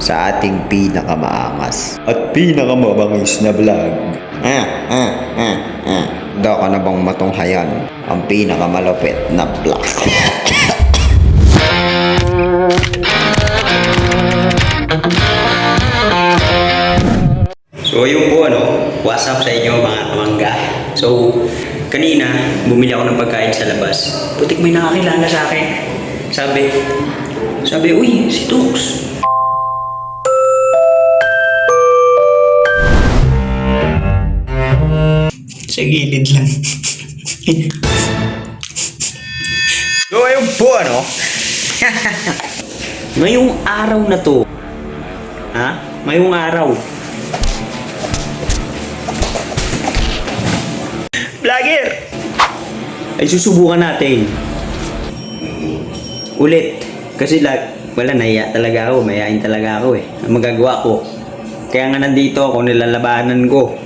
sa ating pinakamaangas at pinakamabangis na vlog. Handa ka na bang matunghayan ang pinakamalupit na vlog? So yung po what's up sa inyo mga kamangga. So kanina bumili ako ng pagkain sa labas. Putik may nakakilala sa akin. Sabi, uy, si Tux. Sa gilid lang. So ayun po ngayong araw na to. Ngayong araw. Vlogger! Ay susubukan natin. Ulit. Kasi wala, nahiya talaga ako. Mayayain talaga ako Ang magagawa ko. Kaya nga nandito ako, nilalabanan ko.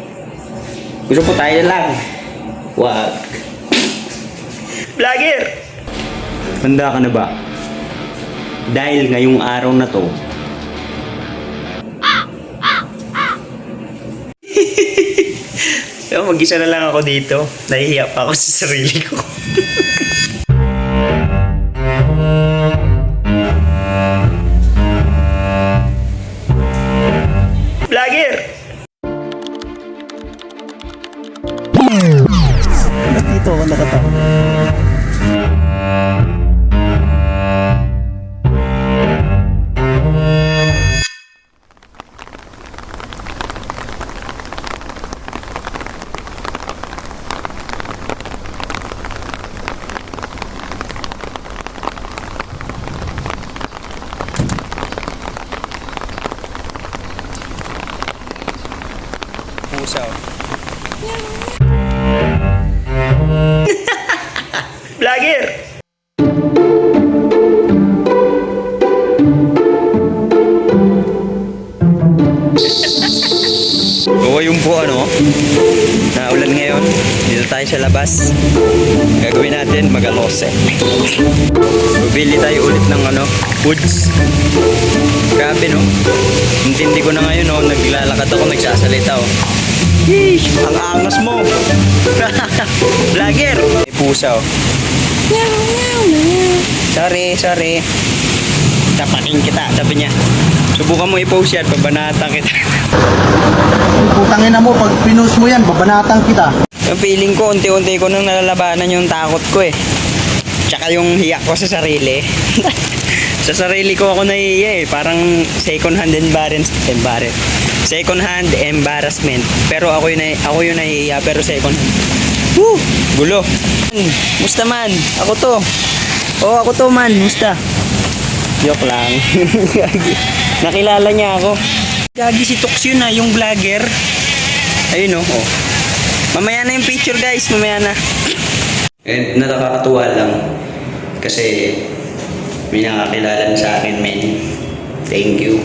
Gusto po tayo lang. Wag. Vlogger! Handa ka na ba? Dahil ngayong araw na to, mag-isa na lang ako dito. Nahihiya pa ako sa sarili ko. Vlogger! Dito ako nakatawa. Pusaw. Vlogger! Oo, yung po naulan ngayon. Dito tayo sa labas. Gagawin natin mag-alose. Bibili tayo ulit ng foods. Grabe intindi ko na ngayon naglalakad ako, nagsasalita Yeesh, ang angas mo. Vlogger! May pusa Sorry. Tapatin kita, sabi niya. Subukan mo i-post yan, babanatan kita. Putangin na mo, pag pinost mo yan, babanatan kita. Yung feeling ko, unti-unti ko nang nalalabanan yung takot ko Tsaka yung hiya ko sa sarili. Sa sarili ko ako nahihiya Parang second hand embarrassment. Pero ako yung nahihiya, pero second hand. Woo! Gulo. Musta man? Ako to. Ako to man. Musta? Joke lang. Nakilala niya ako. Gagi si Tux yun yung vlogger. Ayun Mamaya na yung picture guys, mamaya na. And nakakatuwa lang. Kasi may nakakilala sa akin, men. Thank you.